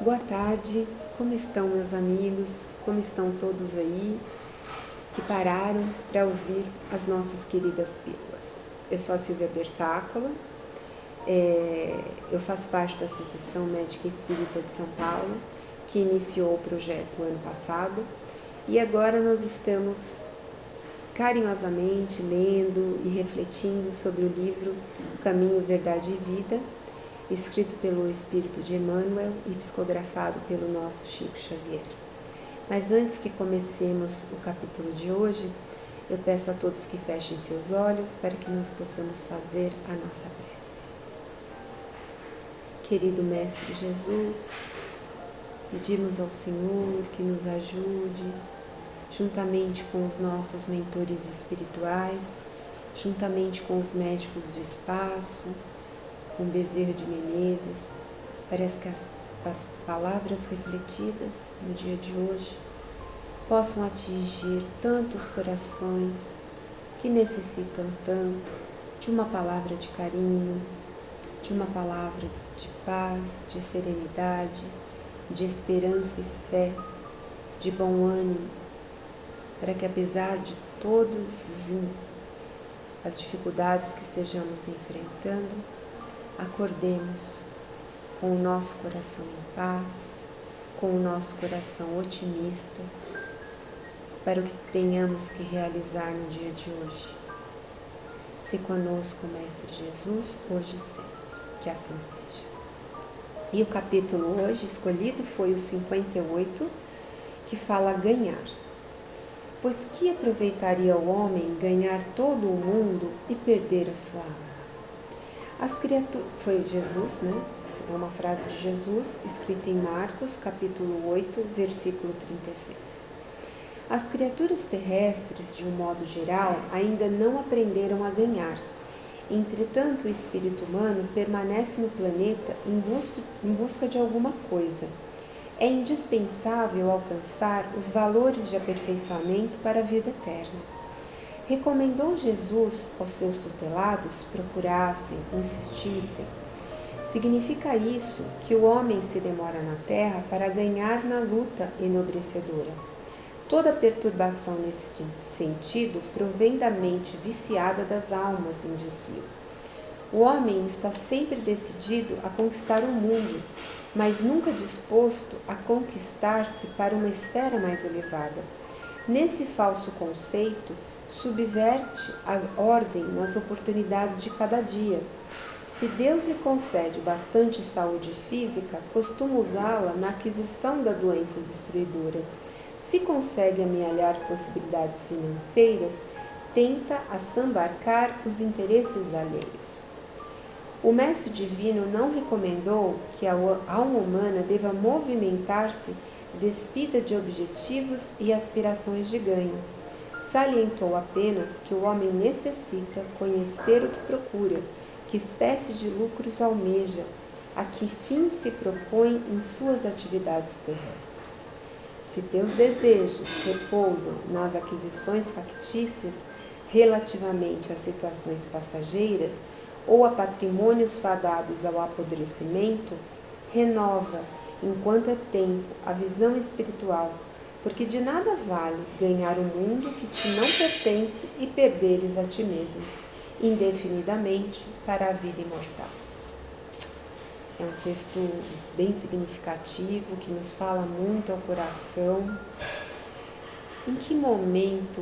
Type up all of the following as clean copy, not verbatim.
Boa tarde, como estão meus amigos? Como estão todos aí que pararam para ouvir as nossas queridas pílulas? Eu sou a Silvia Bersácola, eu faço parte da Associação Médica Espírita de São Paulo, que iniciou o projeto ano passado, e agora nós estamos carinhosamente lendo e refletindo sobre o livro Caminho, Verdade e Vida, escrito pelo Espírito de Emmanuel e psicografado pelo nosso Chico Xavier. Mas antes que comecemos o capítulo de hoje, eu peço a todos que fechem seus olhos para que nós possamos fazer a nossa prece. Querido Mestre Jesus, pedimos ao Senhor que nos ajude, juntamente com os nossos mentores espirituais, juntamente com os médicos do espaço, com Bezerra de Menezes, para que as palavras refletidas no dia de hoje possam atingir tantos corações que necessitam tanto de uma palavra de carinho, de uma palavra de paz, de serenidade, de esperança e fé, de bom ânimo, para que apesar de todas as dificuldades que estejamos enfrentando, acordemos com o nosso coração em paz, com o nosso coração otimista, para o que tenhamos que realizar no dia de hoje. Se conosco, Mestre Jesus, hoje e sempre, que assim seja. E o capítulo hoje escolhido foi o 58, que fala ganhar. Pois que aproveitaria o homem ganhar todo o mundo e perder a sua alma? As criaturas, foi Jesus, né? É uma frase de Jesus, escrita em Marcos, capítulo 8, versículo 36. As criaturas terrestres, de um modo geral, ainda não aprenderam a ganhar. Entretanto, o espírito humano permanece no planeta em busca de alguma coisa. É indispensável alcançar os valores de aperfeiçoamento para a vida eterna. Recomendou Jesus aos seus tutelados procurassem, insistissem. Significa isso que o homem se demora na terra para ganhar na luta enobrecedora. Toda perturbação nesse sentido provém da mente viciada das almas em desvio. O homem está sempre decidido a conquistar o mundo, mas nunca disposto a conquistar-se para uma esfera mais elevada. Nesse falso conceito, subverte a ordem nas oportunidades de cada dia. Se Deus lhe concede bastante saúde física, costuma usá-la na aquisição da doença destruidora. Se consegue amealhar possibilidades financeiras, tenta assambarcar os interesses alheios. O Mestre Divino não recomendou que a alma humana deva movimentar-se despida de objetivos e aspirações de ganho. Salientou apenas que o homem necessita conhecer o que procura, que espécie de lucros almeja, a que fim se propõe em suas atividades terrestres. Se teus desejos repousam nas aquisições factícias relativamente a situações passageiras ou a patrimônios fadados ao apodrecimento, renova, enquanto é tempo, a visão espiritual, porque de nada vale ganhar o mundo que te não pertence e perderes a ti mesmo, indefinidamente para a vida imortal. É um texto bem significativo, que nos fala muito ao coração. Em que momento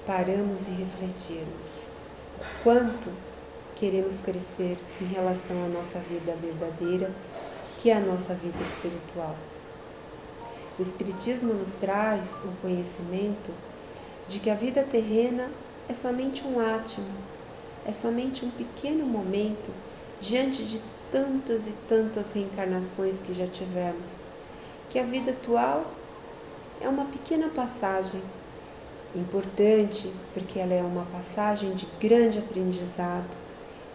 paramos e refletimos? Quanto queremos crescer em relação à nossa vida verdadeira, que é a nossa vida espiritual? O Espiritismo nos traz o conhecimento de que a vida terrena é somente um átimo, é somente um pequeno momento diante de tantas e tantas reencarnações que já tivemos, que a vida atual é uma pequena passagem, importante porque ela é uma passagem de grande aprendizado,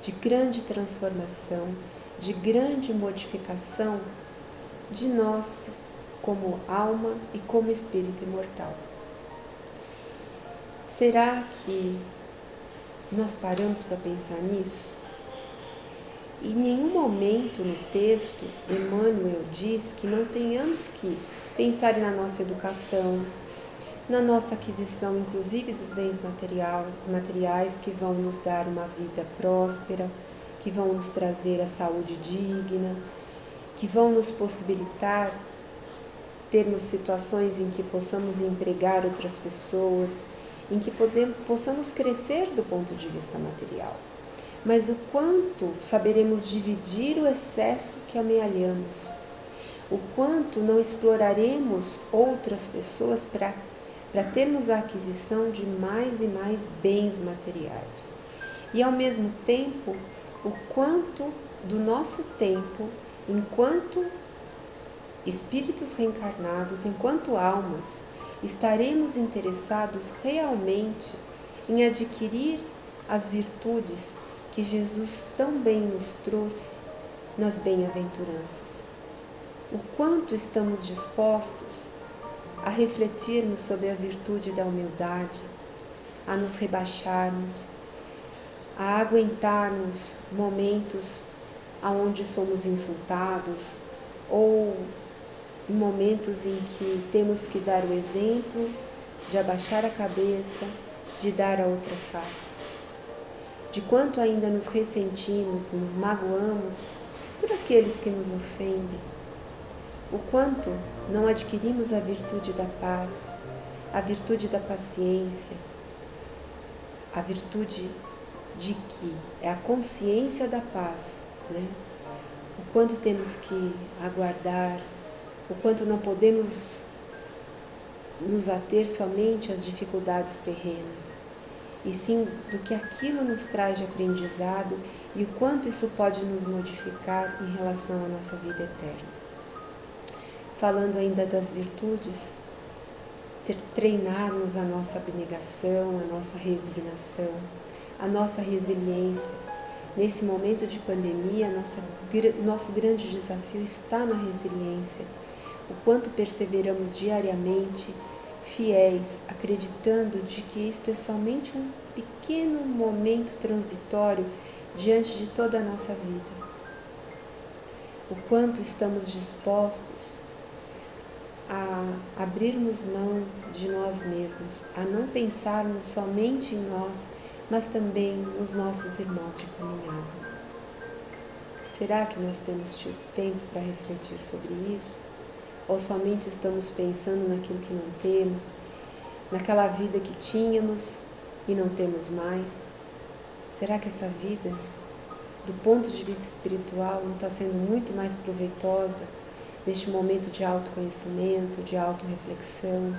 de grande transformação, de grande modificação de nós como alma e como espírito imortal. Será que nós paramos para pensar nisso? E em nenhum momento no texto, Emmanuel diz que não tenhamos que pensar na nossa educação, na nossa aquisição, inclusive dos bens materiais que vão nos dar uma vida próspera, que vão nos trazer a saúde digna, que vão nos possibilitar termos situações em que possamos empregar outras pessoas, em que possamos crescer do ponto de vista material. Mas o quanto saberemos dividir o excesso que amealhamos, o quanto não exploraremos outras pessoas para termos a aquisição de mais e mais bens materiais. E ao mesmo tempo, o quanto do nosso tempo, enquanto espíritos reencarnados, enquanto almas, estaremos interessados realmente em adquirir as virtudes que Jesus tão bem nos trouxe nas bem-aventuranças. O quanto estamos dispostos a refletirmos sobre a virtude da humildade, a nos rebaixarmos, a aguentarmos momentos onde somos insultados ou em momentos em que temos que dar o exemplo de abaixar a cabeça, de dar a outra face. De quanto ainda nos ressentimos, nos magoamos por aqueles que nos ofendem. O quanto não adquirimos a virtude da paz, a virtude da paciência, a virtude de que é a consciência da paz, né? O quanto temos que aguardar, o quanto não podemos nos ater somente às dificuldades terrenas, e sim do que aquilo nos traz de aprendizado e o quanto isso pode nos modificar em relação à nossa vida eterna. Falando ainda das virtudes, treinarmos a nossa abnegação, a nossa resignação, a nossa resiliência. Nesse momento de pandemia, nosso grande desafio está na resiliência. O quanto perseveramos diariamente, fiéis, acreditando de que isto é somente um pequeno momento transitório diante de toda a nossa vida. O quanto estamos dispostos a abrirmos mão de nós mesmos, a não pensarmos somente em nós, mas também nos nossos irmãos de caminhada. Será que nós temos tido tempo para refletir sobre isso? Ou somente estamos pensando naquilo que não temos, naquela vida que tínhamos e não temos mais? Será que essa vida, do ponto de vista espiritual, não está sendo muito mais proveitosa neste momento de autoconhecimento, de autorreflexão,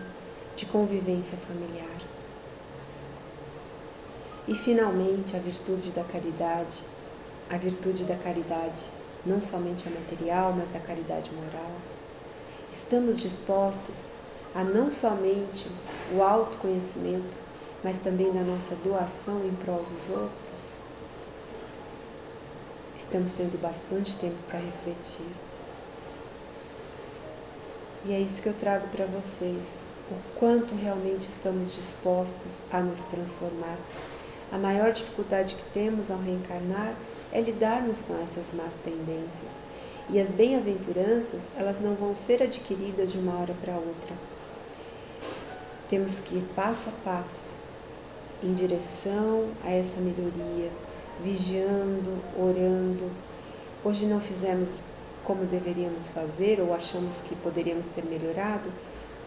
de convivência familiar? E finalmente a virtude da caridade, não somente a material, mas da caridade moral. Estamos dispostos a não somente o autoconhecimento, mas também da nossa doação em prol dos outros? Estamos tendo bastante tempo para refletir. E é isso que eu trago para vocês, o quanto realmente estamos dispostos a nos transformar. A maior dificuldade que temos ao reencarnar é lidarmos com essas más tendências. E as bem-aventuranças, elas não vão ser adquiridas de uma hora para outra. Temos que ir passo a passo, em direção a essa melhoria, vigiando, orando. Hoje não fizemos como deveríamos fazer, ou achamos que poderíamos ter melhorado.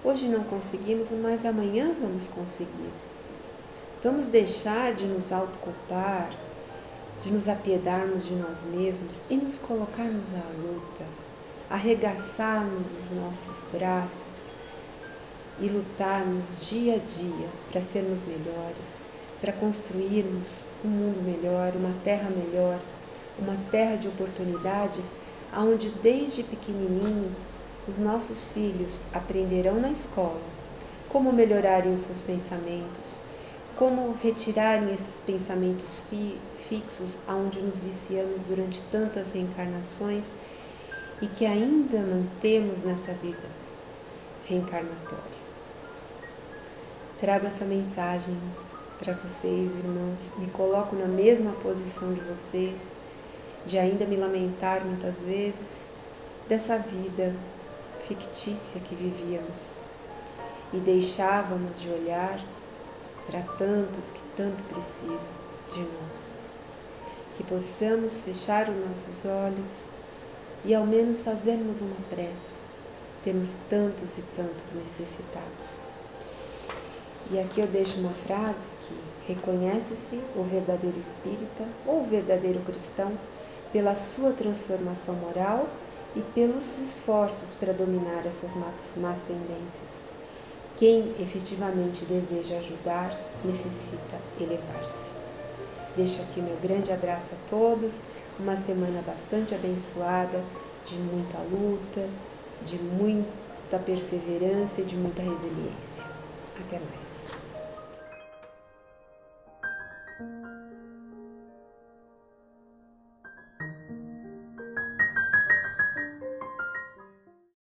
Hoje não conseguimos, mas amanhã vamos conseguir. Vamos deixar de nos autoculpar, de nos apiedarmos de nós mesmos e nos colocarmos à luta, arregaçarmos os nossos braços e lutarmos dia a dia para sermos melhores, para construirmos um mundo melhor, uma terra de oportunidades, onde desde pequenininhos os nossos filhos aprenderão na escola como melhorarem os seus pensamentos, como retirarem esses pensamentos fixos aonde nos viciamos durante tantas reencarnações e que ainda mantemos nessa vida reencarnatória. Trago essa mensagem para vocês, irmãos, me coloco na mesma posição de vocês de ainda me lamentar muitas vezes dessa vida fictícia que vivíamos e deixávamos de olhar para tantos que tanto precisam de nós. Que possamos fechar os nossos olhos e ao menos fazermos uma prece. Temos tantos e tantos necessitados. E aqui eu deixo uma frase que reconhece-se o verdadeiro espírita ou o verdadeiro cristão pela sua transformação moral e pelos esforços para dominar essas más tendências. Quem efetivamente deseja ajudar necessita elevar-se. Deixo aqui meu grande abraço a todos, uma semana bastante abençoada, de muita luta, de muita perseverança e de muita resiliência. Até mais.